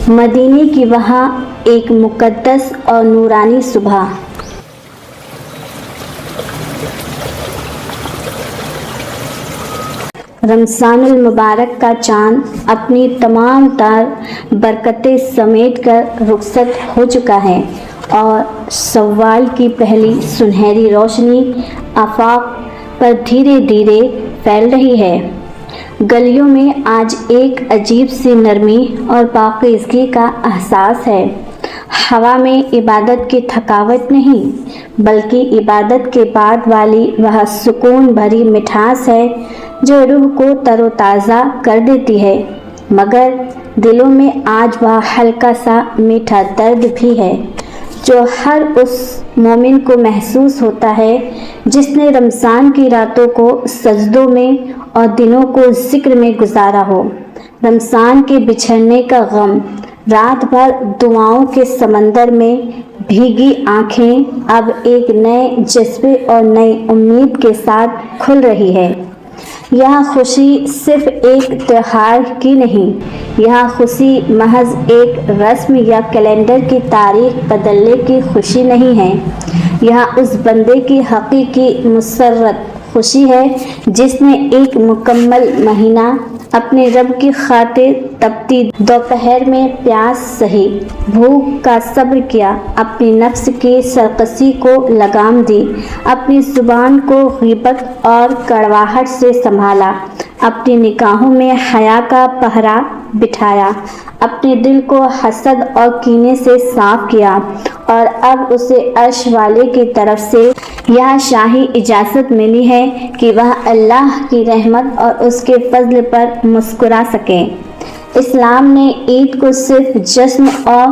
مدینے کی وہاں ایک مقدس اور نورانی صبح۔ رمضان المبارک کا چاند اپنی تمام تر برکتیں سمیٹ کر رخصت ہو چکا ہے اور شوال کی پہلی سنہری روشنی آفاق پر دھیرے دھیرے پھیل رہی ہے۔ گلیوں میں آج ایک عجیب سی نرمی اور پاکیزگی کا احساس ہے۔ ہوا میں عبادت کی تھکاوٹ نہیں، بلکہ عبادت کے بعد والی وہ سکون بھری مٹھاس ہے جو روح کو تر و تازہ کر دیتی ہے، مگر دلوں میں آج وہ ہلکا سا میٹھا درد بھی ہے جو ہر اس مومن کو محسوس ہوتا ہے جس نے رمضان کی راتوں کو سجدوں میں اور دنوں کو ذکر میں گزارا ہو۔ رمضان کے بچھڑنے کا غم، رات بھر دعاؤں کے سمندر میں بھیگی آنکھیں اب ایک نئے جذبے اور نئی امید کے ساتھ کھل رہی ہے۔ یہ خوشی صرف ایک تہوار کی نہیں، یہ خوشی محض ایک رسم یا کیلنڈر کی تاریخ بدلنے کی خوشی نہیں ہے، یہ اس بندے کی حقیقی مسرت خوشی ہے جس نے ایک مکمل مہینہ اپنے رب کی خاطر تپتی دوپہر میں پیاس سہی، بھوک کا صبر کیا، اپنی نفس کی سرکشی کو لگام دی، اپنی زبان کو غیبت اور کڑواہٹ سے سنبھالا، اپنی نگاہوں میں حیا کا پہرا بٹھایا، اپنے دل کو حسد اور کینے سے صاف کیا، اور اب اسے عرش والے کی طرف سے یہ شاہی اجازت ملی ہے کہ وہ اللہ کی رحمت اور اس کے فضل پر مسکرا سکے۔ اسلام نے عید کو صرف جشن اور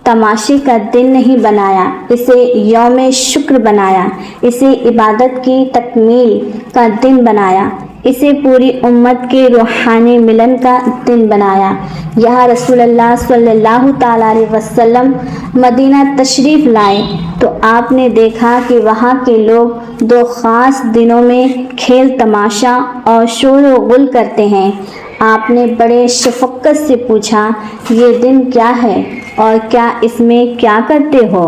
تماشے کا دن نہیں بنایا، اسے یوم شکر بنایا، اسے عبادت کی تکمیل کا دن بنایا، اسے پوری امت کے روحانی ملن کا دن بنایا۔ یہاں رسول اللہ صلی اللہ تعالیٰ علیہ وسلم مدینہ تشریف لائے تو آپ نے دیکھا کہ وہاں کے لوگ دو خاص دنوں میں کھیل تماشا اور شور و غل کرتے ہیں۔ آپ نے بڑے شفقت سے پوچھا، یہ دن کیا ہے اور کیا اس میں کیا کرتے ہو؟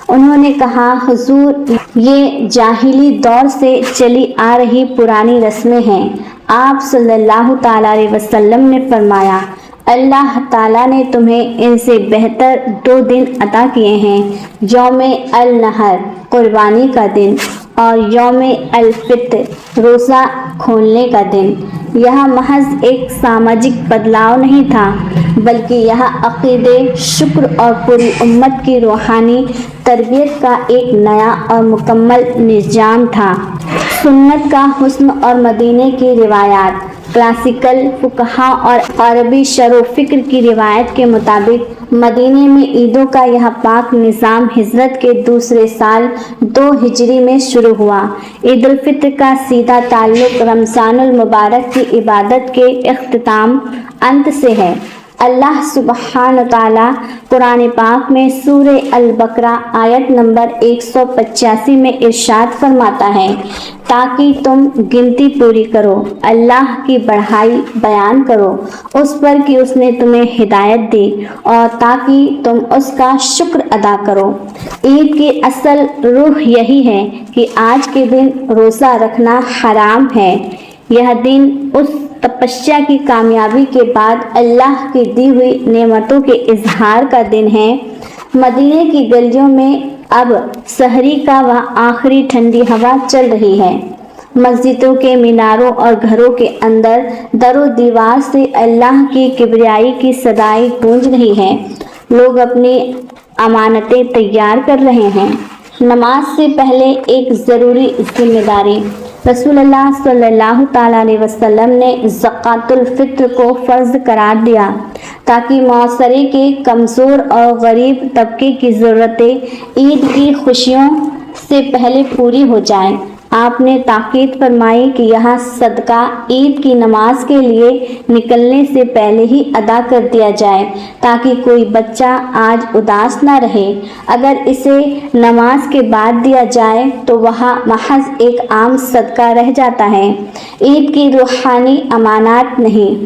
انہوں نے کہا، حضور یہ جاہلی دور سے چلی آ رہی پرانی رسمیں ہیں۔ آپ صلی اللہ تعالیٰ علیہ وسلم نے فرمایا، اللہ تعالیٰ نے تمہیں ان سے بہتر 2 دن عطا کیے ہیں، یوم النحر قربانی کا دن اور یوم الفطر روزہ کھولنے کا دن۔ یہ محض ایک سماجک بدلاؤ نہیں تھا، بلکہ یہ عقیدے، شکر اور پوری امت کی روحانی تربیت کا ایک نیا اور مکمل نظام تھا۔ سنت کا حسن اور مدینے کی روایات۔ کلاسیکل فقہا اور عربی شرع و فکر کی روایت کے مطابق مدینے میں عیدوں کا یہ پاک نظام ہجرت کے دوسرے سال 2 ہجری میں شروع ہوا۔ عید الفطر کا سیدھا تعلق رمضان المبارک کی عبادت کے اختتام انت سے ہے۔ اللہ سبحانہ تعالیٰ قرآن پاک میں سورہ البقرہ آیت نمبر 185 میں ارشاد فرماتا ہے، تاکہ تم گنتی پوری کرو، اللہ کی بڑائی بیان کرو، اس پر کہ اس نے تمہیں ہدایت دی، اور تاکہ تم اس کا شکر ادا کرو۔ عید کی اصل روح یہی ہے کہ آج کے دن روزہ رکھنا حرام ہے۔ یہ دن اس تپسیا کی کامیابی کے بعد اللہ کی دی ہوئی نعمتوں کے اظہار کا دن ہے۔ مدینے کی گلیوں میں اب سحری کا وہ آخری ٹھنڈی ہوا چل رہی ہے۔ مسجدوں کے میناروں اور گھروں کے اندر در و دیوار سے اللہ کی کبریائی کی صدائیں گونج رہی ہیں۔ لوگ اپنی امانتیں تیار کر رہے ہیں۔ نماز سے پہلے ایک ضروری ذمہ داری۔ رسول اللہ صلی اللہ تعالیٰ علیہ وسلم نے زکوٰۃ الفطر کو فرض قرار دیا تاکہ معاشرے کے کمزور اور غریب طبقے کی ضرورتیں عید کی خوشیوں سے پہلے پوری ہو جائیں۔ آپ نے تاکید فرمائی کہ یہ صدقہ عید کی نماز کے لیے نکلنے سے پہلے ہی ادا کر دیا جائے تاکہ کوئی بچہ آج اداس نہ رہے۔ اگر اسے نماز کے بعد دیا جائے تو وہ محض ایک عام صدقہ رہ جاتا ہے، عید کی روحانی امانات نہیں۔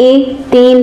1, 3,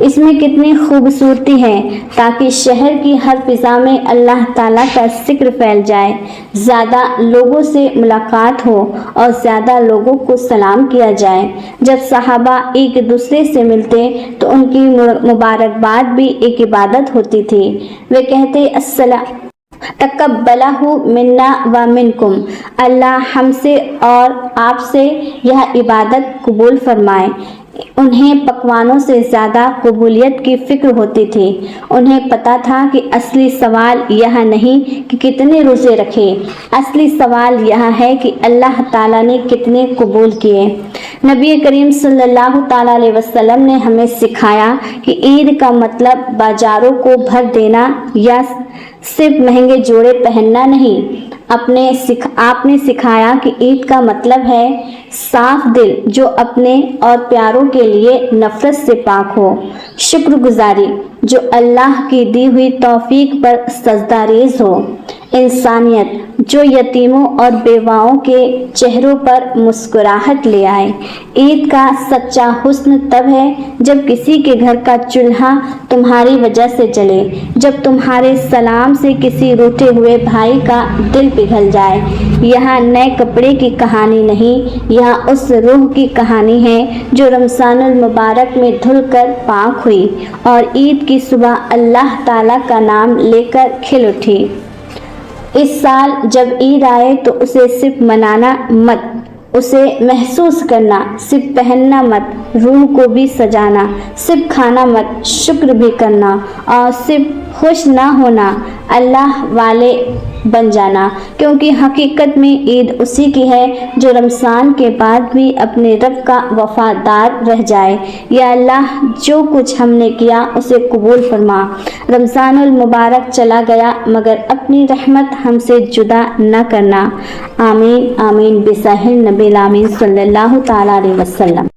اس میں کتنی خوبصورتی ہے تاکہ شہر کی ہر فضا میں اللہ تعالیٰ کا ذکر پھیل جائے، زیادہ لوگوں سے ملاقات ہو اور زیادہ لوگوں کو سلام کیا جائے۔ جب صحابہ ایک دوسرے سے ملتے تو ان کی مبارکباد بھی ایک عبادت ہوتی تھی۔ وہ کہتے السلام تقبلہ منا و منکم، اللہ ہم سے اور آپ سے یہ عبادت قبول فرمائے۔ انہیں پکوانوں سے زیادہ قبولیت کی فکر ہوتی تھی۔ انہیں پتہ تھا کہ اصلی سوال یہ نہیں کہ کتنے روزے رکھے، اصلی سوال یہ ہے کہ اللہ تعالیٰ نے کتنے قبول کیے۔ نبی کریم صلی اللہ تعالیٰ علیہ وسلم نے ہمیں سکھایا کہ عید کا مطلب بازاروں کو بھر دینا یا صرف مہنگے جوڑے پہننا نہیں۔ آپ نے سکھایا کہ عید کا مطلب ہے صاف دل جو اپنے اور پیاروں کے لیے نفرت سے پاک ہو، شکر گزاری جو اللہ کی دی ہوئی توفیق پر سجدہ ریز ہو، انسانیت جو یتیموں اور بیواؤں کے چہروں پر مسکراہٹ لے آئے۔ عید کا سچا حسن تب ہے جب کسی کے گھر کا چولہا تمہاری وجہ سے جلے، جب تمہارے سلام سے کسی روٹھے ہوئے بھائی کا دل پگھل جائے۔ یہاں نئے کپڑے کی کہانی نہیں، یہاں اس روح کی کہانی ہے جو رمضان المبارک میں دھل کر پاک ہوئی اور عید کی صبح اللہ تعالیٰ کا نام لے کر کھل اٹھی۔ اس سال جب عید آئے تو اسے صرف منانا مت، اسے محسوس کرنا، صرف پہننا مت، روح کو بھی سجانا، صرف کھانا مت، شکر بھی کرنا، اور صرف خوش نہ ہونا، اللہ والے بن جانا، کیونکہ حقیقت میں عید اسی کی ہے جو رمضان کے بعد بھی اپنے رب کا وفادار رہ جائے۔ یا اللہ جو کچھ ہم نے کیا اسے قبول فرما۔ رمضان المبارک چلا گیا مگر اپنی رحمت ہم سے جدا نہ کرنا۔ آمین آمین بسحر نبی الامین صلی اللہ تعالیٰ علیہ وسلم۔